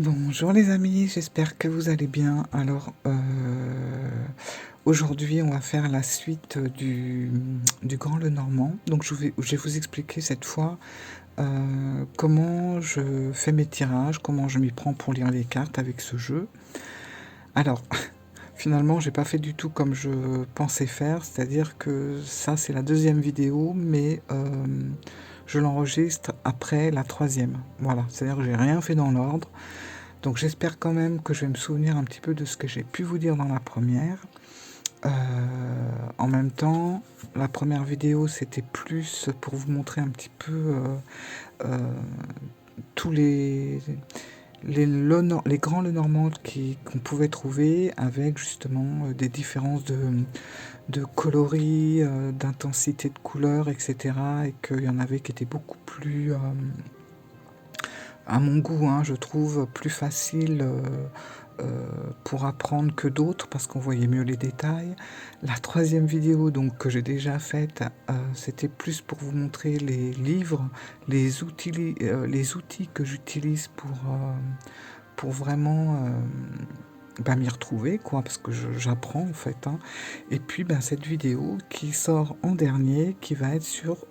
Bonjour les amis, j'espère que vous allez bien. Alors, aujourd'hui, on va faire la suite du Grand Lenormand. Donc, je vais vous expliquer cette fois comment je fais mes tirages, comment je m'y prends pour lire les cartes avec ce jeu. Alors, finalement, j'ai pas fait du tout comme je pensais faire, c'est-à-dire que ça, c'est la deuxième vidéo, mais je l'enregistre après la troisième. Voilà, c'est-à-dire que j'ai rien fait dans l'ordre. Donc j'espère quand même que je vais me souvenir un petit peu de ce que j'ai pu vous dire dans la première. Euh, En même temps, la première vidéo, c'était plus pour vous montrer un petit peu euh, tous les grands Lenormand qu'on pouvait trouver avec justement des différences de coloris, d'intensité de couleurs, etc. Et qu'il y en avait qui étaient beaucoup plus à mon goût, hein, je trouve plus facile pour apprendre que d'autres parce qu'on voyait mieux les détails. La troisième vidéo donc que j'ai déjà faite, c'était plus pour vous montrer les livres, les outils que j'utilise pour vraiment m'y retrouver, quoi, parce que j'apprends en fait. Hein. Et puis cette vidéo qui sort en dernier, qui va être sur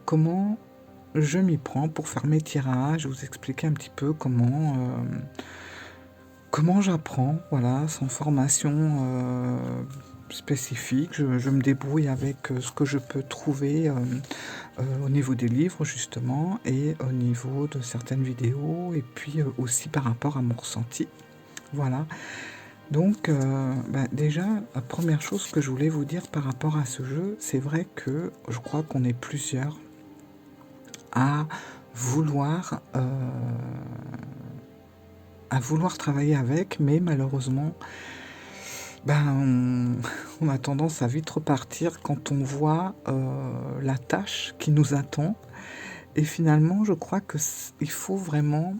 comment je m'y prends pour faire mes tirages, vous expliquer un petit peu comment j'apprends, voilà, sans formation spécifique. Je me débrouille avec ce que je peux trouver au niveau des livres, justement, et au niveau de certaines vidéos, et puis aussi par rapport à mon ressenti. Voilà. Donc, déjà, la première chose que je voulais vous dire par rapport à ce jeu, c'est vrai que je crois qu'on est plusieurs à vouloir, euh, à vouloir travailler avec, mais malheureusement, on a tendance à vite repartir quand on voit la tâche qui nous attend. Et finalement, je crois que il faut vraiment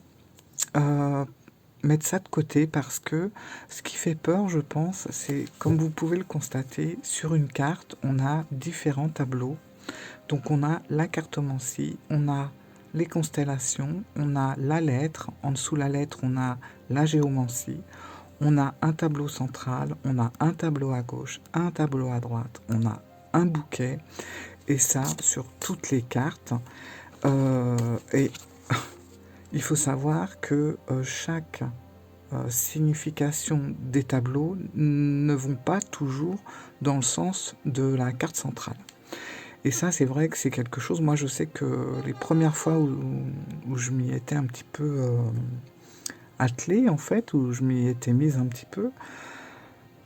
euh, mettre ça de côté parce que ce qui fait peur, je pense, c'est comme vous pouvez le constater, sur une carte, on a différents tableaux. Donc on a la cartomancie, on a les constellations, on a la lettre, en dessous la lettre on a la géomancie, on a un tableau central, on a un tableau à gauche, un tableau à droite, on a un bouquet, et ça sur toutes les cartes. Et il faut savoir que chaque signification des tableaux ne vont pas toujours dans le sens de la carte centrale. Et ça, c'est vrai que c'est quelque chose. Moi, je sais que les premières fois où je m'y étais un petit peu attelée, en fait, où je m'y étais mise un petit peu,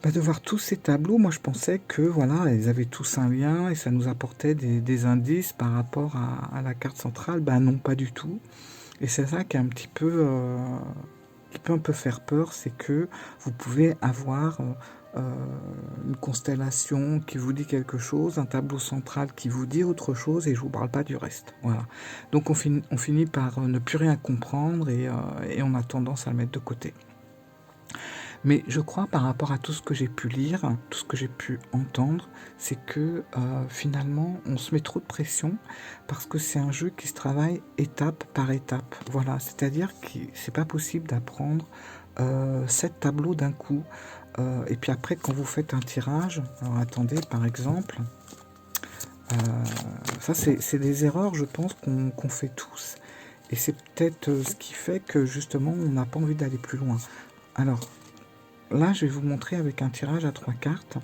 de voir tous ces tableaux, moi, je pensais que voilà, ils avaient tous un lien et ça nous apportait des indices par rapport à la carte centrale. Non, pas du tout. Et c'est ça qui est un petit peu qui peut un peu faire peur, c'est que vous pouvez avoir une constellation qui vous dit quelque chose, un tableau central qui vous dit autre chose, et je vous parle pas du reste. Voilà. Donc on finit par ne plus rien comprendre et on a tendance à le mettre de côté. Mais je crois par rapport à tout ce que j'ai pu lire, tout ce que j'ai pu entendre, c'est que finalement on se met trop de pression parce que c'est un jeu qui se travaille étape par étape. Voilà, c'est-à-dire que c'est pas possible d'apprendre 7 tableaux d'un coup. Et puis après, quand vous faites un tirage, alors attendez, par exemple, ça c'est des erreurs, je pense, qu'on fait tous. Et c'est peut-être ce qui fait que justement on n'a pas envie d'aller plus loin. Alors, là, je vais vous montrer avec un tirage à 3 cartes.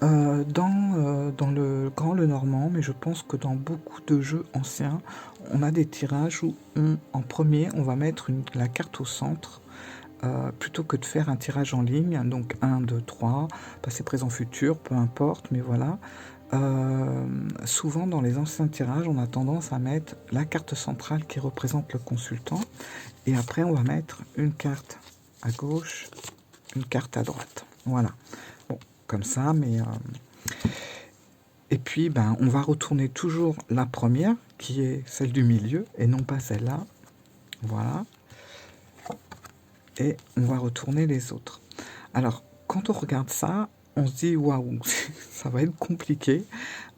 Dans le Grand Lenormand, mais je pense que dans beaucoup de jeux anciens, on a des tirages où en premier, on va mettre la carte au centre, plutôt que de faire un tirage en ligne, donc 1, 2, 3, passé, présent, futur, peu importe, mais voilà. Souvent, dans les anciens tirages, on a tendance à mettre la carte centrale qui représente le consultant, et après, on va mettre une carte à gauche, une carte à droite. Voilà. Bon, comme ça, mais... Et puis, on va retourner toujours la première, qui est celle du milieu, et non pas celle-là. Voilà. Et on va retourner les autres. Alors, quand on regarde ça, on se dit: «Waouh, ça va être compliqué,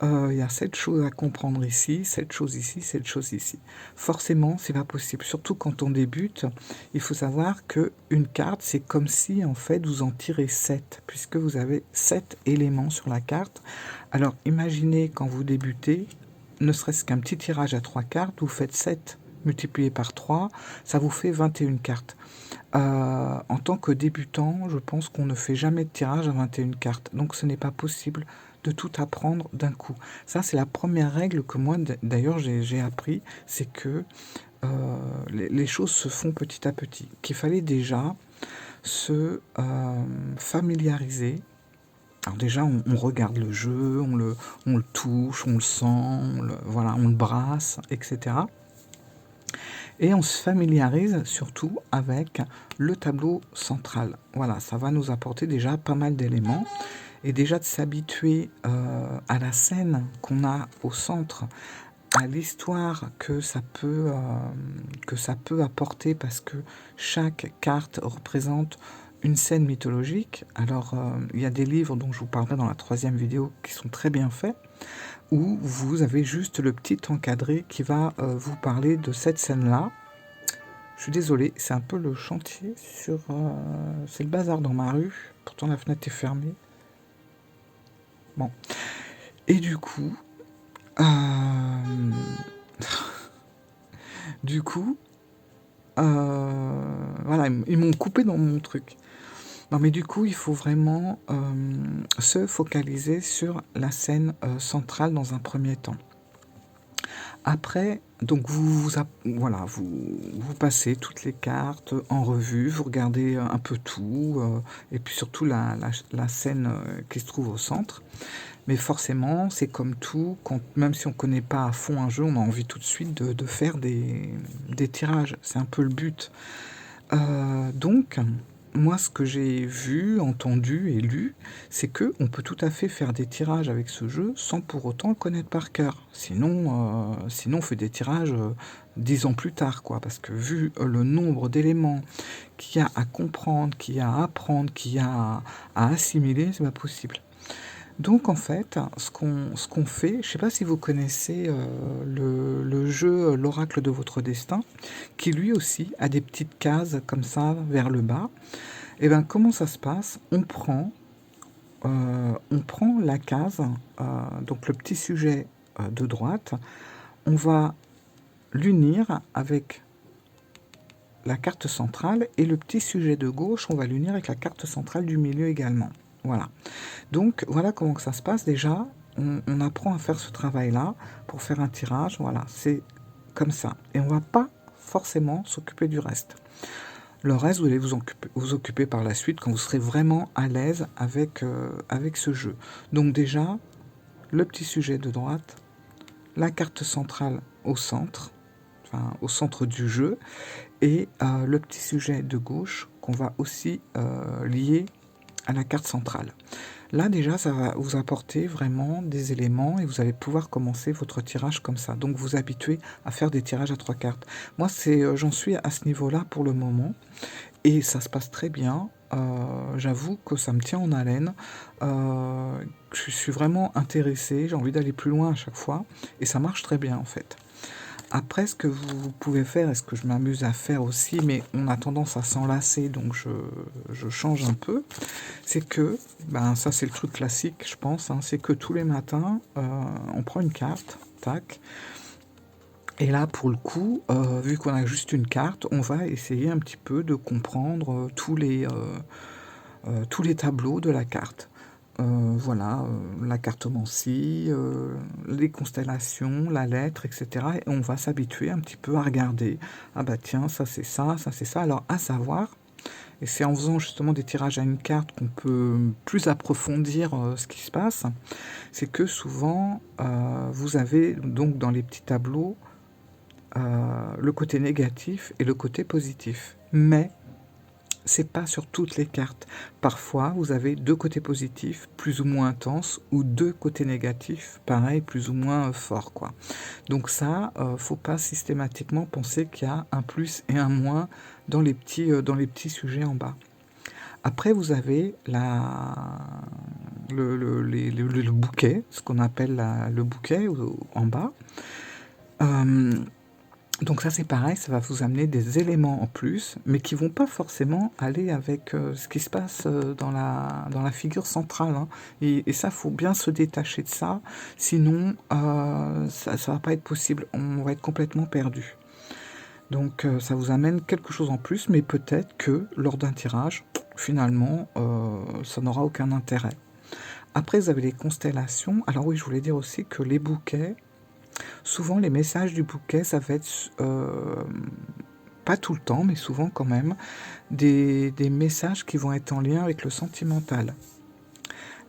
il y a cette chose à comprendre ici, cette chose ici, cette chose ici». Forcément, c'est pas possible, surtout quand on débute. Il faut savoir qu'une carte, c'est comme si, en fait, vous en tirez 7, puisque vous avez 7 éléments sur la carte. Alors imaginez quand vous débutez, ne serait-ce qu'un petit tirage à 3 cartes, vous faites 7 multiplié par 3, ça vous fait 21 cartes. En tant que débutant, je pense qu'on ne fait jamais de tirage à 21 cartes, donc ce n'est pas possible de tout apprendre d'un coup. Ça, c'est la première règle que moi, d'ailleurs, j'ai appris, c'est que les choses se font petit à petit, qu'il fallait déjà se familiariser. Alors déjà, on regarde le jeu, on le touche, on le sent, voilà, on le brasse, etc. Et on se familiarise surtout avec le tableau central. Voilà, ça va nous apporter déjà pas mal d'éléments. Et déjà de s'habituer à la scène qu'on a au centre, à l'histoire que ça peut apporter, parce que chaque carte représente une scène mythologique. Alors, il y a des livres dont je vous parlerai dans la 3e vidéo qui sont très bien faits, où vous avez juste le petit encadré qui va vous parler de cette scène-là. Je suis désolé, c'est un peu le chantier sur... c'est le bazar dans ma rue, pourtant la fenêtre est fermée. Bon. Et du coup... du coup... voilà, ils m'ont coupé dans mon truc. Non, mais du coup, il faut vraiment se focaliser sur la scène centrale dans un premier temps. Après, donc voilà, vous passez toutes les cartes en revue, vous regardez un peu tout, et puis surtout la scène qui se trouve au centre. Mais forcément, c'est comme tout, même si on ne connaît pas à fond un jeu, on a envie tout de suite de faire des tirages. C'est un peu le but. Donc, moi, ce que j'ai vu, entendu et lu, c'est qu'on peut tout à fait faire des tirages avec ce jeu sans pour autant le connaître par cœur. Sinon, on fait des tirages 10 ans plus tard, quoi. Parce que vu le nombre d'éléments qu'il y a à comprendre, qu'il y a à apprendre, qu'il y a à assimiler, c'est pas possible. Donc en fait, ce qu'on fait, je ne sais pas si vous connaissez le jeu L'Oracle de votre destin, qui lui aussi a des petites cases comme ça vers le bas. Et bien comment ça se passe? On prend la case, donc le petit sujet de droite, on va l'unir avec la carte centrale, et le petit sujet de gauche, on va l'unir avec la carte centrale du milieu également. Voilà. Donc, voilà comment que ça se passe. Déjà, on apprend à faire ce travail-là pour faire un tirage. Voilà, c'est comme ça. Et on ne va pas forcément s'occuper du reste. Le reste, vous allez vous occuper par la suite quand vous serez vraiment à l'aise avec ce jeu. Donc déjà, le petit sujet de droite, la carte centrale au centre, enfin au centre du jeu, et le petit sujet de gauche qu'on va aussi lier à la carte centrale. Là déjà, ça va vous apporter vraiment des éléments et vous allez pouvoir commencer votre tirage comme ça. Donc vous habituez à faire des tirages à 3 cartes. Moi, j'en suis à ce niveau-là pour le moment et ça se passe très bien. J'avoue que ça me tient en haleine. Je suis vraiment intéressé, j'ai envie d'aller plus loin à chaque fois et ça marche très bien en fait. Après, ce que vous pouvez faire, et ce que je m'amuse à faire aussi, mais on a tendance à s'enlacer, donc je change un peu, c'est que, ça c'est le truc classique, je pense, hein, c'est que tous les matins, on prend une carte, tac, et là, pour le coup, vu qu'on a juste une carte, on va essayer un petit peu de comprendre tous les tableaux de la carte. Voilà, la cartomancie, les constellations, la lettre, etc. Et on va s'habituer un petit peu à regarder. Ah bah tiens, ça c'est ça, ça c'est ça. Alors à savoir, et c'est en faisant justement des tirages à une carte qu'on peut plus approfondir ce qui se passe, c'est que souvent vous avez donc dans les petits tableaux le côté négatif et le côté positif. Mais c'est pas sur toutes les cartes. Parfois, vous avez 2 côtés positifs plus ou moins intenses ou 2 côtés négatifs, pareil, plus ou moins forts, quoi. Donc ça, faut pas systématiquement penser qu'il y a un plus et un moins dans les petits sujets en bas. Après, vous avez le bouquet, ce qu'on appelle le bouquet en bas. Donc ça c'est pareil, ça va vous amener des éléments en plus, mais qui vont pas forcément aller avec ce qui se passe dans la figure centrale, hein. Et ça, faut bien se détacher de ça, sinon ça va pas être possible, on va être complètement perdu. Donc ça vous amène quelque chose en plus, mais peut-être que lors d'un tirage, finalement, ça n'aura aucun intérêt. Après, vous avez les constellations. Alors oui, je voulais dire aussi que les bouquets, souvent les messages du bouquet, ça va être, pas tout le temps, mais souvent quand même, des messages qui vont être en lien avec le sentimental.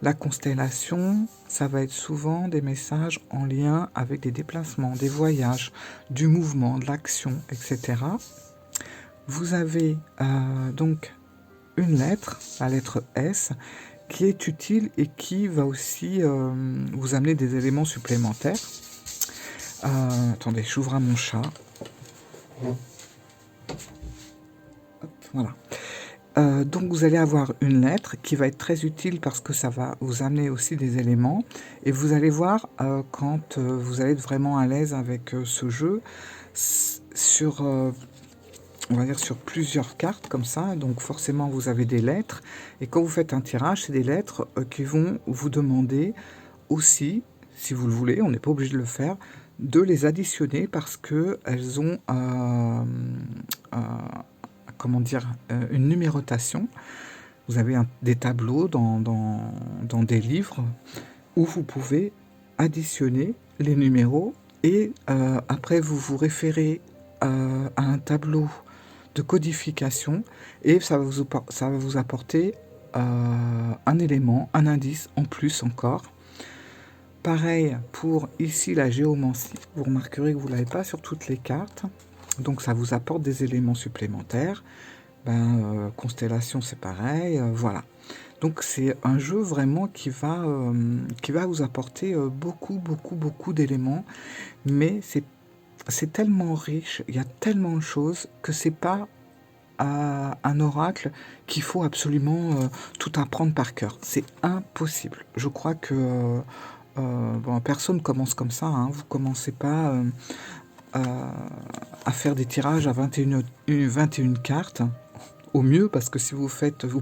La constellation, ça va être souvent des messages en lien avec des déplacements, des voyages, du mouvement, de l'action, etc. Vous avez donc une lettre, la lettre S, qui est utile et qui va aussi vous amener des éléments supplémentaires. Attendez, j'ouvre à mon chat. Hop, voilà. Donc vous allez avoir une lettre qui va être très utile parce que ça va vous amener aussi des éléments. Et vous allez voir quand vous allez être vraiment à l'aise avec ce jeu, sur, on va dire sur plusieurs cartes comme ça. Donc forcément vous avez des lettres. Et quand vous faites un tirage, c'est des lettres qui vont vous demander aussi, si vous le voulez, on n'est pas obligé de le faire, de les additionner parce qu'elles ont comment dire, une numérotation. Vous avez des tableaux dans des livres où vous pouvez additionner les numéros et après vous vous référez à un tableau de codification et ça va vous apporter un élément, un indice en plus encore. Pareil pour ici la géomancie, vous remarquerez que vous ne l'avez pas sur toutes les cartes, donc ça vous apporte des éléments supplémentaires. Constellation c'est pareil, voilà. Donc c'est un jeu vraiment qui va vous apporter beaucoup d'éléments, mais c'est tellement riche, il y a tellement de choses que c'est pas un oracle qu'il faut absolument tout apprendre par cœur. C'est impossible. Je crois que personne commence comme ça, hein. Vous commencez pas à faire des tirages à 21 cartes, au mieux, parce que si vous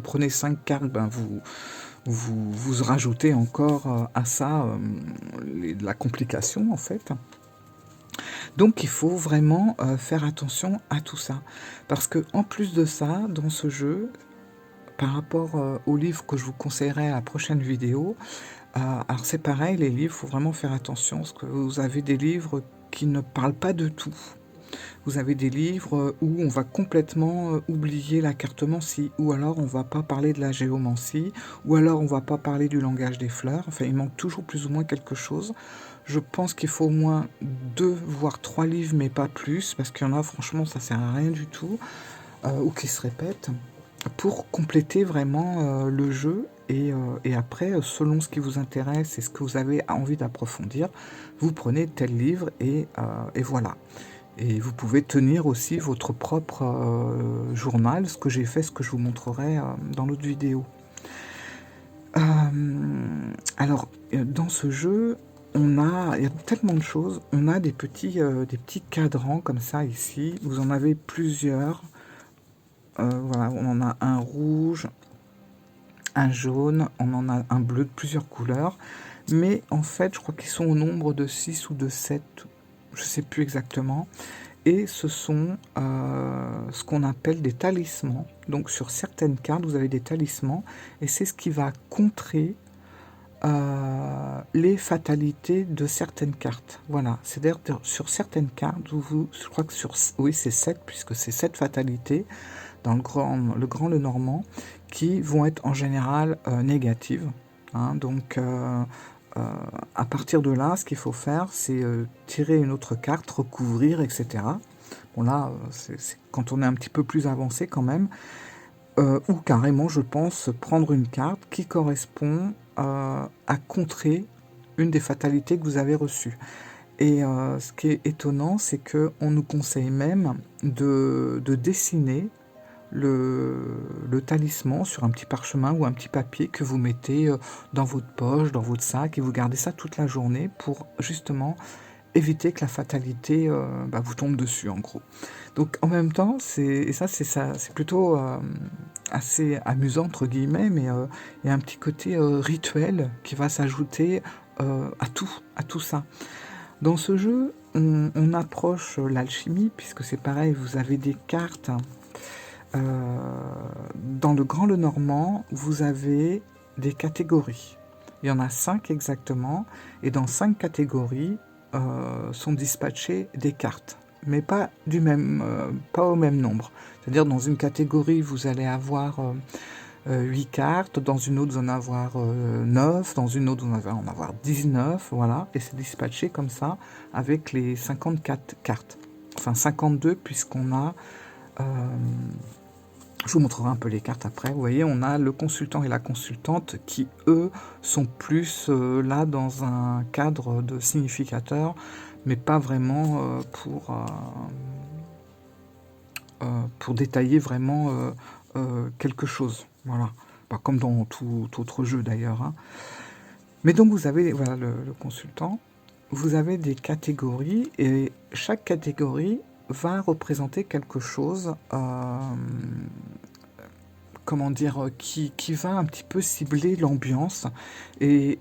prenez 5 cartes, vous rajoutez encore à ça de la complication en fait. Donc il faut vraiment faire attention à tout ça. Parce que en plus de ça, dans ce jeu, par rapport aux livres que je vous conseillerais à la prochaine vidéo, alors c'est pareil, les livres, il faut vraiment faire attention, parce que vous avez des livres qui ne parlent pas de tout. Vous avez des livres où on va complètement oublier la cartomancie, ou alors on va pas parler de la géomancie, ou alors on va pas parler du langage des fleurs. Enfin, il manque toujours plus ou moins quelque chose. Je pense qu'il faut au moins 2 voire 3 livres, mais pas plus, parce qu'il y en a, franchement, ça sert à rien du tout, ou qui se répètent, pour compléter vraiment le jeu. Et après, selon ce qui vous intéresse et ce que vous avez envie d'approfondir, vous prenez tel livre et voilà. Et vous pouvez tenir aussi votre propre journal, ce que j'ai fait, ce que je vous montrerai dans l'autre vidéo. Alors, dans ce jeu, il y a tellement de choses. On a des petits cadrans comme ça ici. Vous en avez plusieurs. Voilà, on en a un rouge, un jaune, on en a un bleu de plusieurs couleurs. Mais en fait, je crois qu'ils sont au nombre de 6 ou de 7, je ne sais plus exactement. Et ce sont ce qu'on appelle des talismans. Donc sur certaines cartes, vous avez des talismans. Et c'est ce qui va contrer les fatalités de certaines cartes. Voilà. C'est-à-dire sur certaines cartes, je crois que oui, c'est 7, puisque c'est 7 fatalités dans le grand Lenormand, qui vont être en général négatives. Hein. Donc à partir de là, ce qu'il faut faire, c'est tirer une autre carte, recouvrir, etc. Bon là, c'est quand on est un petit peu plus avancé quand même. Ou carrément, je pense, prendre une carte qui correspond à contrer une des fatalités que vous avez reçues. Et ce qui est étonnant, c'est qu'on nous conseille même de dessiner le talisman sur un petit parchemin ou un petit papier que vous mettez dans votre poche, dans votre sac, et vous gardez ça toute la journée pour justement éviter que la fatalité vous tombe dessus, en gros. Donc en même temps, c'est plutôt assez amusant entre guillemets, mais il y a un petit côté rituel qui va s'ajouter à tout ça. Dans ce jeu, on approche l'alchimie, puisque c'est pareil, vous avez des cartes. Dans le Grand Lenormand, vous avez des catégories. Il y en a 5 exactement, et dans 5 catégories sont dispatchées des cartes, mais pas au même nombre. C'est-à-dire dans une catégorie, vous allez avoir 8 cartes, dans une autre, vous en avoir 9, dans une autre, vous en avoir 19, voilà, et c'est dispatché comme ça avec les 54 cartes. Enfin 52, puisqu'on a... je vous montrerai un peu les cartes après. Vous voyez, on a le consultant et la consultante qui, eux, sont plus là dans un cadre de significateur, mais pas vraiment pour détailler vraiment quelque chose. Voilà. Pas comme dans tout autre jeu d'ailleurs. Hein. Mais donc vous avez voilà, le consultant. Vous avez des catégories et chaque catégorie va représenter quelque chose, comment dire, qui va un petit peu cibler l'ambiance. Et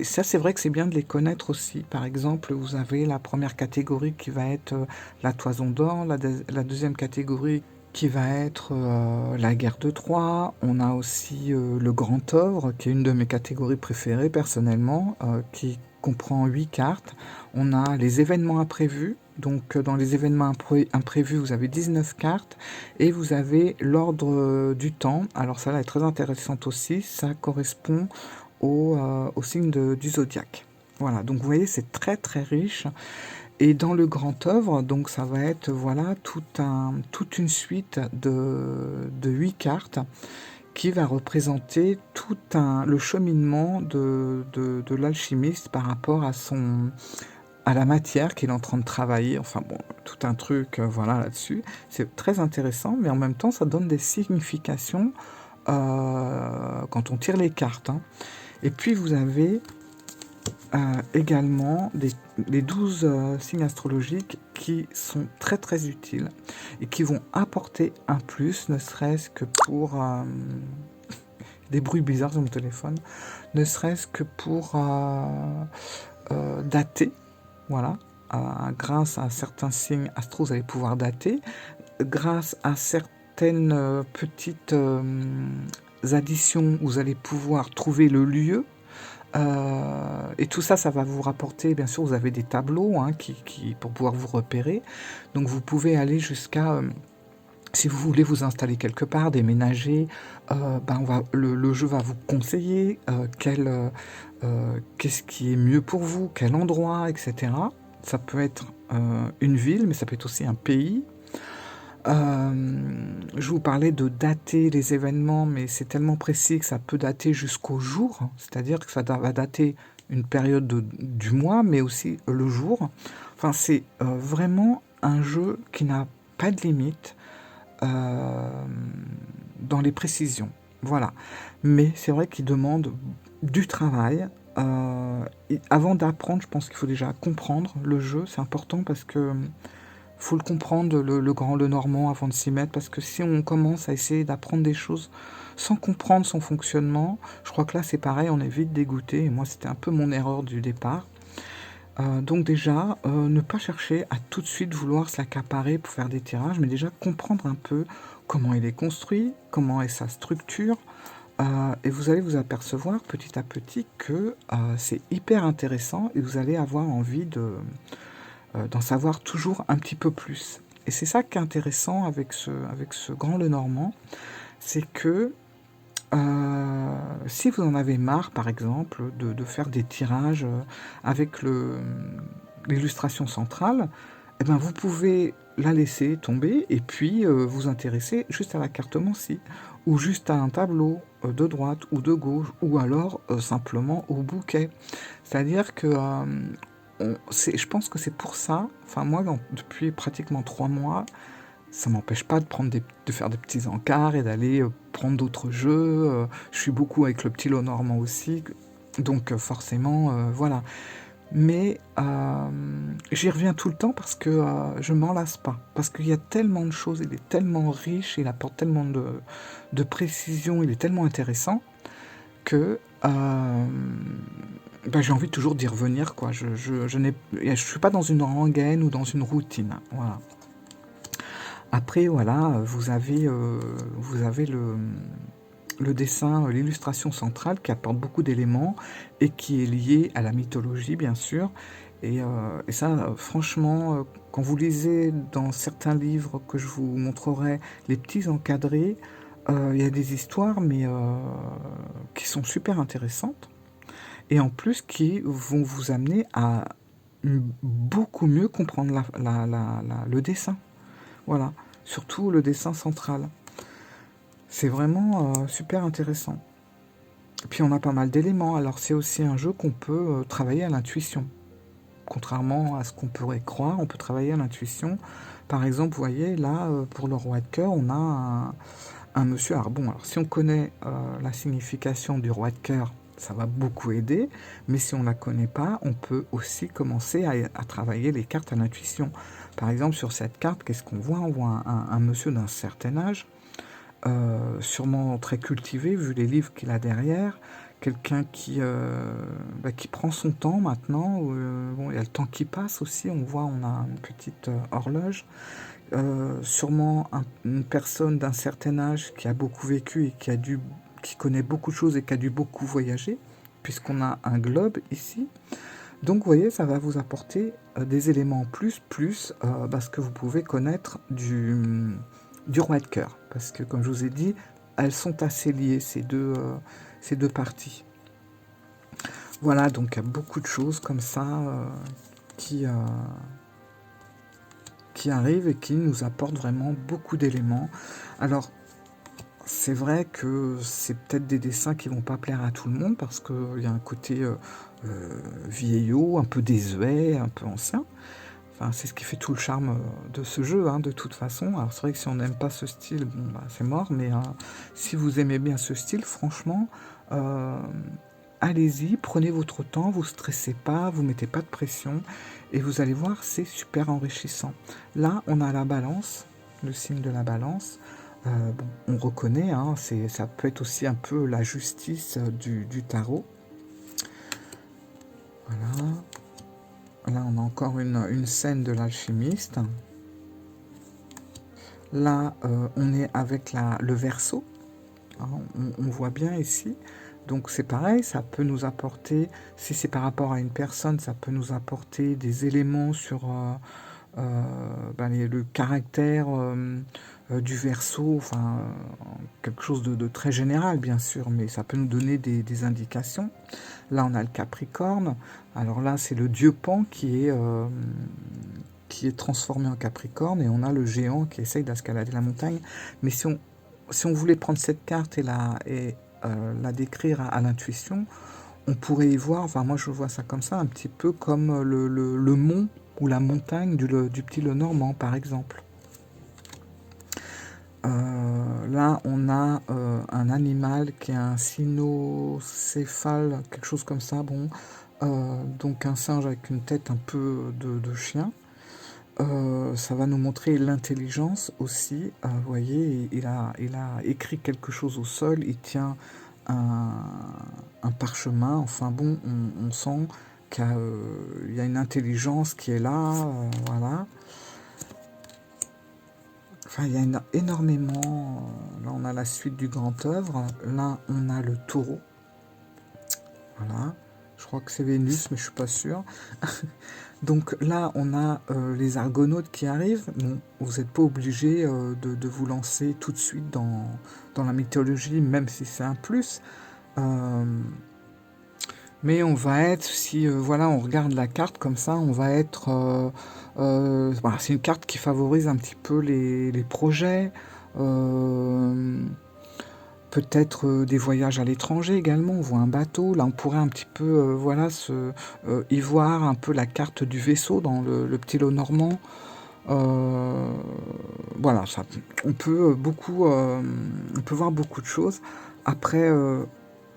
ça, c'est vrai que c'est bien de les connaître aussi. Par exemple, vous avez la première catégorie qui va être la Toison d'Or, la deuxième catégorie qui va être la guerre de Troie. On a aussi le Grand Œuvre, qui est une de mes catégories préférées personnellement, qui comprend 8 cartes. On a les événements imprévus. Donc dans les événements imprévus, vous avez 19 cartes et vous avez l'ordre du temps. Alors ça là est très intéressante aussi, ça correspond au signe du zodiaque. Voilà, donc vous voyez, c'est très très riche. Et dans le Grand Œuvre, donc ça va être voilà toute une suite de 8 cartes qui va représenter le cheminement de l'alchimiste par rapport à la matière qu'il est en train de travailler. Enfin bon, tout un truc voilà là-dessus. C'est très intéressant, mais en même temps, ça donne des significations quand on tire les cartes. Hein. Et puis vous avez également les 12 signes astrologiques qui sont très très utiles et qui vont apporter un plus, ne serait-ce que pour des bruits bizarres sur mon téléphone, ne serait-ce que pour dater, voilà, grâce à certains signes astro, vous allez pouvoir dater, grâce à certaines petites additions, vous allez pouvoir trouver le lieu. Et tout ça, ça va vous rapporter, bien sûr, vous avez des tableaux pour pouvoir vous repérer. Donc vous pouvez aller jusqu'à, si vous voulez vous installer quelque part, déménager, le jeu va vous conseiller qu'est-ce qui est mieux pour vous, quel endroit, etc. Ça peut être une ville, mais ça peut être aussi un pays. Je vous parlais de dater les événements, mais c'est tellement précis que ça peut dater jusqu'au jour, c'est-à-dire que ça va dater une période du mois, mais aussi le jour. Enfin, c'est vraiment un jeu qui n'a pas de limite dans les précisions. Voilà. Mais c'est vrai qu'il demande du travail. Avant d'apprendre, je pense qu'il faut déjà comprendre le jeu. C'est important parce que faut le comprendre, le Grand Lenormand, avant de s'y mettre, parce que si on commence à essayer d'apprendre des choses sans comprendre son fonctionnement, je crois que là c'est pareil, on est vite dégoûté, et moi c'était un peu mon erreur du départ. Donc déjà, ne pas chercher à tout de suite vouloir se l'accaparer pour faire des tirages, mais déjà comprendre un peu comment il est construit, comment est sa structure, et vous allez vous apercevoir petit à petit que c'est hyper intéressant, et vous allez avoir envie d'en savoir toujours un petit peu plus. Et c'est ça qui est intéressant avec ce Grand Lenormand, c'est que si vous en avez marre, par exemple, de faire des tirages avec l'illustration centrale, eh ben vous pouvez la laisser tomber et puis vous intéresser juste à la cartomancie, ou juste à un tableau de droite ou de gauche, ou alors simplement au bouquet. C'est-à-dire que je pense que c'est pour ça, enfin moi, depuis pratiquement 3 mois, ça m'empêche pas de faire des petits encarts et d'aller prendre d'autres jeux. Je suis beaucoup avec le petit lot normand aussi, donc forcément, voilà. Mais j'y reviens tout le temps parce que je m'en lasse pas. Parce qu'il y a tellement de choses, il est tellement riche, il apporte tellement de précision, il est tellement intéressant que j'ai envie toujours d'y revenir, quoi. Je suis pas dans une rengaine ou dans une routine. Voilà. Après, voilà, vous avez le dessin, l'illustration centrale qui apporte beaucoup d'éléments et qui est lié à la mythologie, bien sûr. Et ça, franchement, quand vous lisez dans certains livres que je vous montrerai, les petits encadrés, il y a des histoires, mais qui sont super intéressantes. Et en plus, qui vont vous amener à beaucoup mieux comprendre le dessin. Voilà, surtout le dessin central. C'est vraiment super intéressant. Puis on a pas mal d'éléments, alors c'est aussi un jeu qu'on peut travailler à l'intuition. Contrairement à ce qu'on pourrait croire, on peut travailler à l'intuition. Par exemple, vous voyez, là, pour le roi de cœur, on a un monsieur. Alors bon, alors si on connaît la signification du roi de cœur, ça va beaucoup aider. Mais si on ne la connaît pas, on peut aussi commencer à travailler les cartes à l'intuition. Par exemple, sur cette carte, qu'est-ce qu'on voit? On voit un monsieur d'un certain âge, sûrement très cultivé, vu les livres qu'il a derrière. Quelqu'un qui prend son temps maintenant. Bon, il y a le temps qui passe aussi. On voit, on a une petite horloge. Sûrement une personne d'un certain âge qui a beaucoup vécu et qui connaît beaucoup de choses et qui a dû beaucoup voyager, puisqu'on a un globe ici. Donc, vous voyez, ça va vous apporter des éléments en plus, parce que vous pouvez connaître du roi de cœur. Parce que, comme je vous ai dit, elles sont assez liées, ces deux parties. Voilà, donc il y a beaucoup de choses comme ça qui arrivent et qui nous apportent vraiment beaucoup d'éléments. Alors, c'est vrai que c'est peut-être des dessins qui vont pas plaire à tout le monde parce qu'il y a un côté vieillot, un peu désuet, un peu ancien. Enfin, c'est ce qui fait tout le charme de ce jeu, hein, de toute façon. Alors c'est vrai que si on n'aime pas ce style, bon, c'est mort, mais si vous aimez bien ce style, franchement, allez-y, prenez votre temps, vous stressez pas, vous mettez pas de pression, et vous allez voir, c'est super enrichissant. Là, on a la balance, le signe de la balance. Bon, on reconnaît, hein, ça peut être aussi un peu la justice du tarot. Voilà. Là, on a encore une scène de l'alchimiste. Là, on est avec le Verseau. Hein, on voit bien ici. Donc c'est pareil, ça peut nous apporter, si c'est par rapport à une personne, ça peut nous apporter des éléments sur le caractère du Verseau, enfin quelque chose de très général bien sûr, mais ça peut nous donner des indications. Là on a le Capricorne, alors là c'est le dieu Pan qui est transformé en Capricorne, et on a le géant qui essaye d'escalader la montagne. Mais si on voulait prendre cette carte et la décrire à l'intuition, on pourrait y voir, enfin moi je vois ça comme ça, un petit peu comme le mont ou la montagne du petit Lenormand par exemple. Là on a un animal qui est un cynocéphale, quelque chose comme ça, bon, donc un singe avec une tête un peu de chien. Ça va nous montrer l'intelligence aussi. Vous voyez, il a écrit quelque chose au sol, il tient un parchemin. Enfin bon, on sent qu'il y a une intelligence qui est là. Voilà. Enfin, il y a énormément. Là, on a la suite du grand œuvre. Là, on a le taureau. Voilà. Je crois que c'est Vénus, mais je suis pas sûr. Donc là, on a les argonautes qui arrivent. Bon, vous n'êtes pas obligé de vous lancer tout de suite dans la mythologie, même si c'est un plus. Mais on va être, si voilà, on regarde la carte comme ça, on va être... voilà, c'est une carte qui favorise un petit peu les projets. Peut-être des voyages à l'étranger également, on voit un bateau, là on pourrait un petit peu y voir un peu la carte du vaisseau dans le petit lot normand. Voilà, ça, on peut on peut voir beaucoup de choses. Après,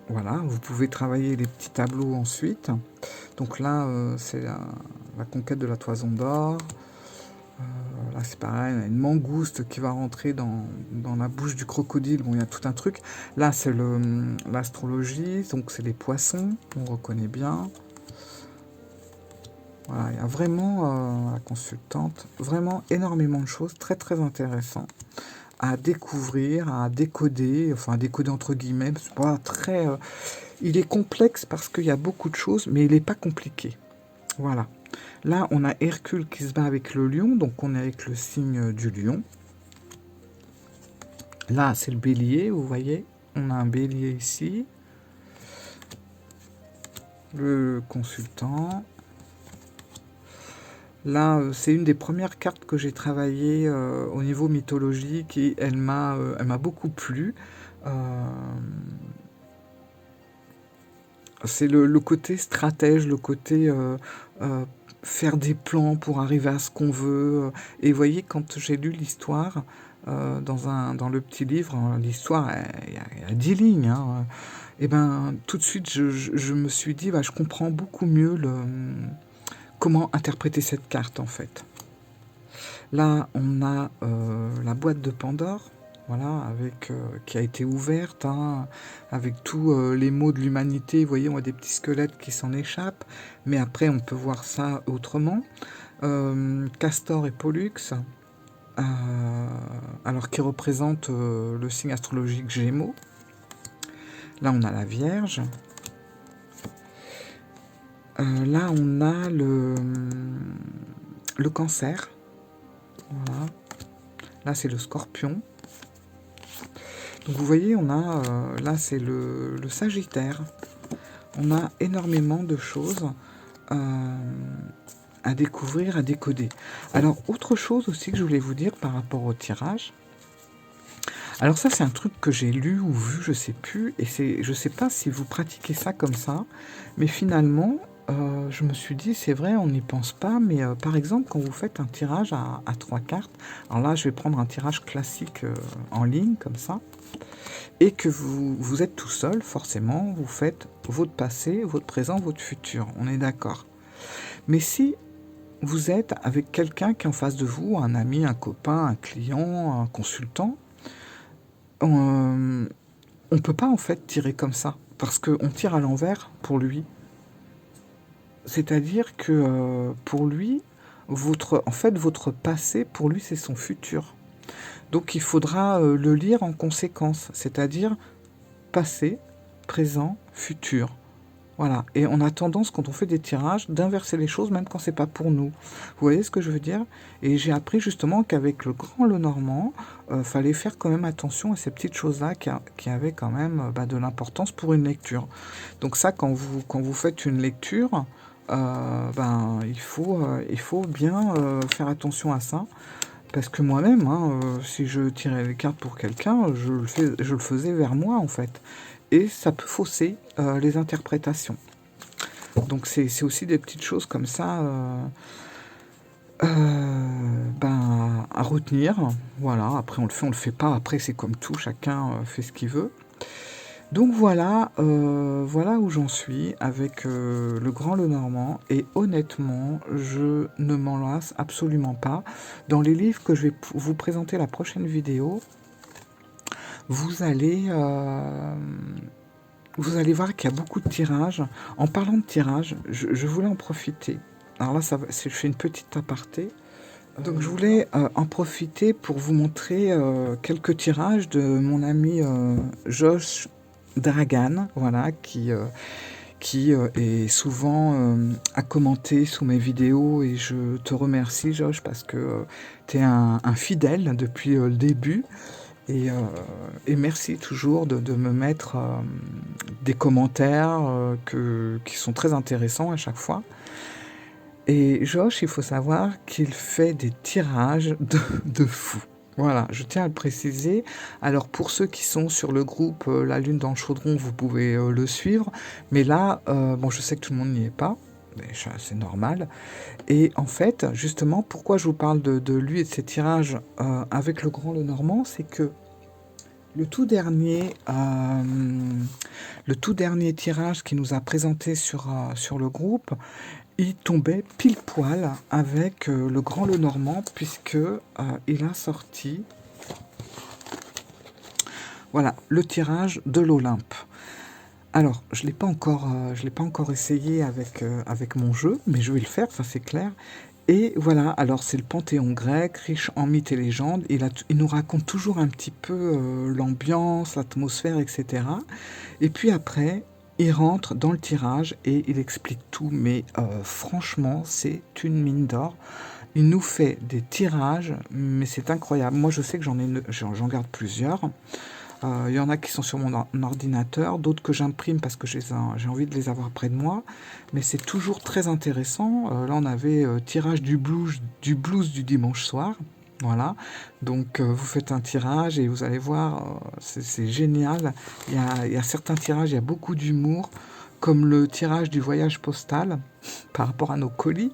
voilà, vous pouvez travailler les petits tableaux ensuite. Donc là, c'est la conquête de la toison d'or. Là, c'est pareil, une mangouste qui va rentrer dans la bouche du crocodile. Bon, il y a tout un truc. Là, c'est l'astrologie, donc c'est les poissons, on reconnaît bien. Voilà, il y a vraiment, la consultante, vraiment énormément de choses très très intéressantes à découvrir, à décoder, enfin à décoder entre guillemets. C'est pas très, il est complexe parce qu'il y a beaucoup de choses, mais il n'est pas compliqué. Voilà. Là, on a Hercule qui se bat avec le lion, donc on est avec le signe du lion. Là, c'est le bélier, vous voyez. On a un bélier ici. Le consultant. Là, c'est une des premières cartes que j'ai travaillées au niveau mythologique et elle m'a beaucoup plu. C'est le côté stratège, le côté faire des plans pour arriver à ce qu'on veut. Et vous voyez, quand j'ai lu l'histoire dans le petit livre, l'histoire, il y a 10 lignes. Hein, et ben, tout de suite, je me suis dit, bah, je comprends beaucoup mieux comment interpréter cette carte, en fait. Là, on a la boîte de Pandore, voilà, qui a été ouverte, hein, avec tous les maux de l'humanité. Vous voyez, on a des petits squelettes qui s'en échappent, mais après, on peut voir ça autrement. Castor et Pollux, alors qui représentent le signe astrologique Gémeaux. Là, on a la Vierge. Là, on a le Cancer. Voilà. Là, c'est le Scorpion. Donc, vous voyez, on a... là, c'est le Sagittaire. On a énormément de choses à découvrir, à décoder. Alors, autre chose aussi que je voulais vous dire par rapport au tirage. Alors ça, c'est un truc que j'ai lu ou vu, je sais plus, et je sais pas si vous pratiquez ça comme ça, mais finalement, je me suis dit, c'est vrai, on n'y pense pas, mais par exemple, quand vous faites un tirage à 3 cartes, alors là, je vais prendre un tirage classique en ligne, comme ça, et que vous êtes tout seul, forcément, vous faites votre passé, votre présent, votre futur, on est d'accord. Mais si vous êtes avec quelqu'un qui est en face de vous, un ami, un copain, un client, un consultant, on ne peut pas en fait tirer comme ça, parce qu'on tire à l'envers pour lui. C'est-à-dire que pour lui, en fait, votre passé, pour lui, c'est son futur. Donc il faudra le lire en conséquence, c'est-à-dire passé, présent, futur. Voilà. Et on a tendance, quand on fait des tirages, d'inverser les choses, même quand c'est pas pour nous. Vous voyez ce que je veux dire? Et j'ai appris justement qu'avec le grand Lenormand, fallait faire quand même attention à ces petites choses-là qui avaient quand même de l'importance pour une lecture. Donc ça, quand vous faites une lecture, il faut bien faire attention à ça. Parce que moi-même, hein, si je tirais les cartes pour quelqu'un, je le faisais vers moi en fait. Et ça peut fausser les interprétations. Donc c'est aussi des petites choses comme ça à retenir. Voilà, après on le fait pas. Après c'est comme tout, chacun fait ce qu'il veut. Donc voilà, voilà où j'en suis avec le Grand Lenormand. Et honnêtement, je ne m'en lasse absolument pas. Dans les livres que je vais vous présenter la prochaine vidéo, vous allez voir qu'il y a beaucoup de tirages. En parlant de tirages, je voulais en profiter. Alors là, je fais une petite aparté. Donc je voulais en profiter pour vous montrer quelques tirages de mon ami Josh Dragan, voilà, qui est souvent à commenter sous mes vidéos, et je te remercie Josh parce que tu es un fidèle depuis le début. Et merci toujours de me mettre des commentaires qui sont très intéressants à chaque fois. Et Josh, il faut savoir qu'il fait des tirages de fou. Voilà, je tiens à le préciser. Alors pour ceux qui sont sur le groupe La Lune dans le Chaudron, vous pouvez le suivre. Mais là, bon, je sais que tout le monde n'y est pas. c'est normal. Et en fait, justement, pourquoi je vous parle de lui et de ses tirages avec le Grand Lenormand, c'est que le tout dernier, tirage qu'il nous a présenté sur le groupe, il tombait pile poil avec le Grand Lenormand, puisque il a sorti, voilà, le tirage de l'Olympe. Alors, je l'ai pas encore essayé avec mon jeu, mais je vais le faire, ça c'est clair. Et voilà, alors c'est le panthéon grec, riche en mythes et légendes. Il nous raconte toujours un petit peu l'ambiance, l'atmosphère, etc. Et puis après, il rentre dans le tirage et il explique tout. Mais franchement, c'est une mine d'or. Il nous fait des tirages, mais c'est incroyable. Moi, je sais que j'en garde plusieurs. Il y en a qui sont sur mon ordinateur, d'autres que j'imprime parce que j'ai envie de les avoir près de moi. Mais c'est toujours très intéressant. Là, on avait tirage du blues du dimanche soir. Voilà. Donc, vous faites un tirage et vous allez voir, c'est génial. Il y a certains tirages, il y a beaucoup d'humour, comme le tirage du voyage postal par rapport à nos colis.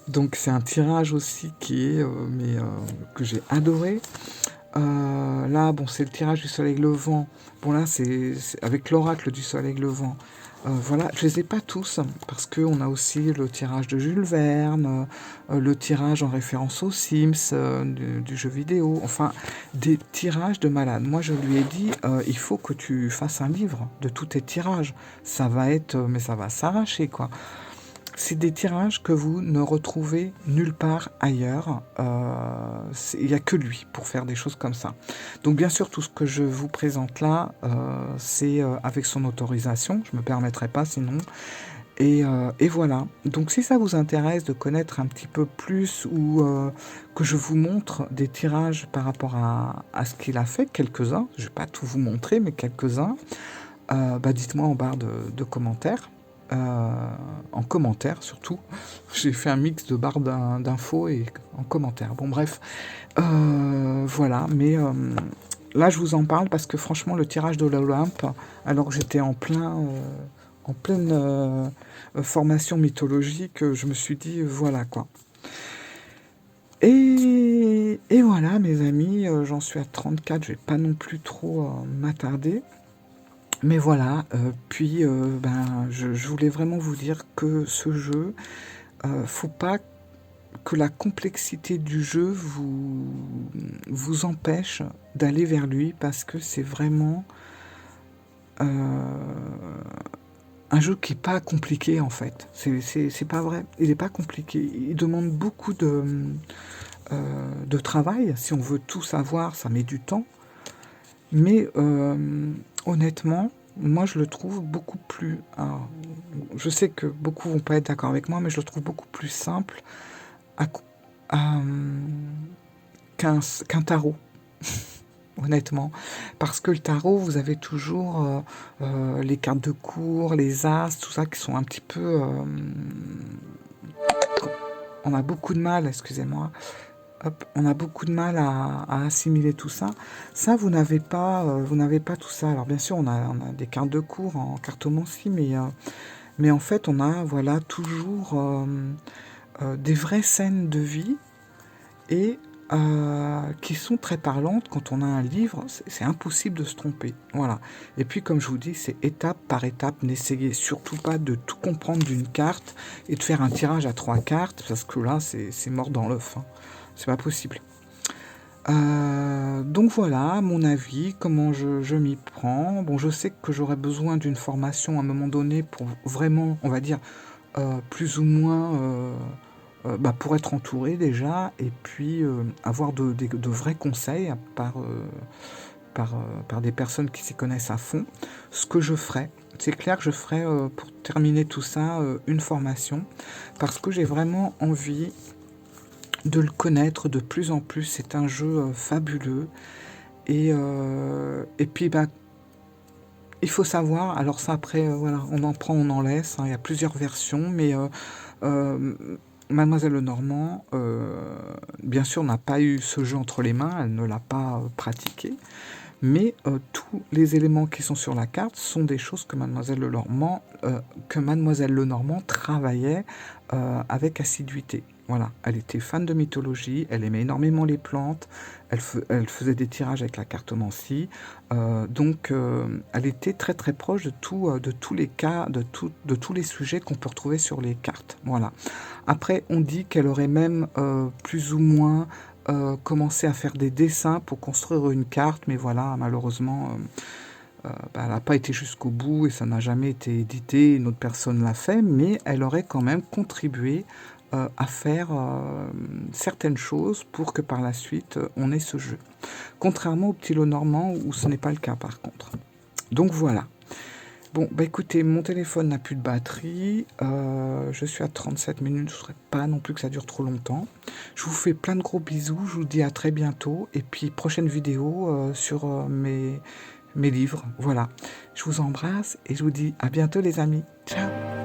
Donc, c'est un tirage aussi que j'ai adoré. Là, bon, c'est le tirage du soleil levant. Bon, là, c'est avec l'oracle du soleil levant. Voilà, je les ai pas tous, parce qu'on a aussi le tirage de Jules Verne, le tirage en référence aux Sims, du jeu vidéo, enfin, des tirages de malade. Moi, je lui ai dit, il faut que tu fasses un livre de tous tes tirages. Ça va être, mais ça va s'arracher, quoi. C'est des tirages que vous ne retrouvez nulle part ailleurs. Il n'y a que lui pour faire des choses comme ça. Donc bien sûr, tout ce que je vous présente là, c'est avec son autorisation. Je ne me permettrai pas sinon. Et voilà. Donc si ça vous intéresse de connaître un petit peu plus ou que je vous montre des tirages par rapport à ce qu'il a fait, quelques-uns, je ne vais pas tout vous montrer, mais quelques-uns, dites-moi en barre de commentaires. En commentaire surtout. J'ai fait un mix de barre d'infos et en commentaire. Bon bref, voilà. Mais là je vous en parle parce que franchement le tirage de l'Olympe, alors que j'étais en pleine formation mythologique, je me suis dit voilà quoi. Et voilà mes amis, j'en suis à 34, je vais pas non plus trop m'attarder. Mais voilà, puis je voulais vraiment vous dire que ce jeu, faut pas que la complexité du jeu vous empêche d'aller vers lui parce que c'est vraiment un jeu qui est pas compliqué en fait. C'est pas vrai, il est pas compliqué. Il demande beaucoup de travail. Si on veut tout savoir, ça met du temps. Mais honnêtement, moi je le trouve beaucoup plus... alors, je sais que beaucoup vont pas être d'accord avec moi, mais je le trouve beaucoup plus simple à- à, qu'un tarot, honnêtement. Parce que le tarot, vous avez toujours les cartes de cour, les as, tout ça qui sont un petit peu... on a beaucoup de mal, excusez-moi. Hop, on a beaucoup de mal à assimiler tout ça. Ça, vous n'avez pas tout ça. Alors bien sûr, on a des cartes de cours en cartomancie, mais en fait, on a voilà toujours des vraies scènes de vie et qui sont très parlantes. Quand on a un livre, c'est impossible de se tromper. Voilà. Et puis, comme je vous dis, c'est étape par étape. N'essayez surtout pas de tout comprendre d'une carte et de faire un tirage à 3 cartes, parce que là, c'est mort dans l'œuf, hein. C'est pas possible. Donc voilà, mon avis, comment je m'y prends. Bon, je sais que j'aurais besoin d'une formation à un moment donné pour vraiment, on va dire, plus ou moins, pour être entouré déjà, et puis avoir de vrais conseils par des personnes qui s'y connaissent à fond. Ce que je ferai, c'est clair que je ferai pour terminer tout ça une formation, parce que j'ai vraiment envie de le connaître de plus en plus. C'est un jeu fabuleux. Et puis, il faut savoir, alors ça après, voilà, on en prend, on en laisse, hein, il y a plusieurs versions, mais euh, Mademoiselle Lenormand, bien sûr, n'a pas eu ce jeu entre les mains, elle ne l'a pas pratiqué, mais tous les éléments qui sont sur la carte sont des choses que Mademoiselle Lenormand travaillait avec assiduité. Voilà, elle était fan de mythologie, elle aimait énormément les plantes, elle faisait des tirages avec la cartomancie, donc elle était très très proche de tous les cas, de tous les sujets qu'on peut retrouver sur les cartes. Voilà. Après, on dit qu'elle aurait même plus ou moins commencé à faire des dessins pour construire une carte, mais voilà, malheureusement, elle n'a pas été jusqu'au bout et ça n'a jamais été édité, une autre personne l'a fait, mais elle aurait quand même contribué à faire certaines choses pour que par la suite on ait ce jeu. Contrairement au petit lot normand où ce n'est pas le cas par contre. Donc voilà. Bon, bah écoutez, mon téléphone n'a plus de batterie, je suis à 37 minutes, je ne voudrais pas non plus que ça dure trop longtemps. Je vous fais plein de gros bisous, je vous dis à très bientôt, et puis prochaine vidéo sur mes livres, voilà. Je vous embrasse et je vous dis à bientôt les amis, ciao!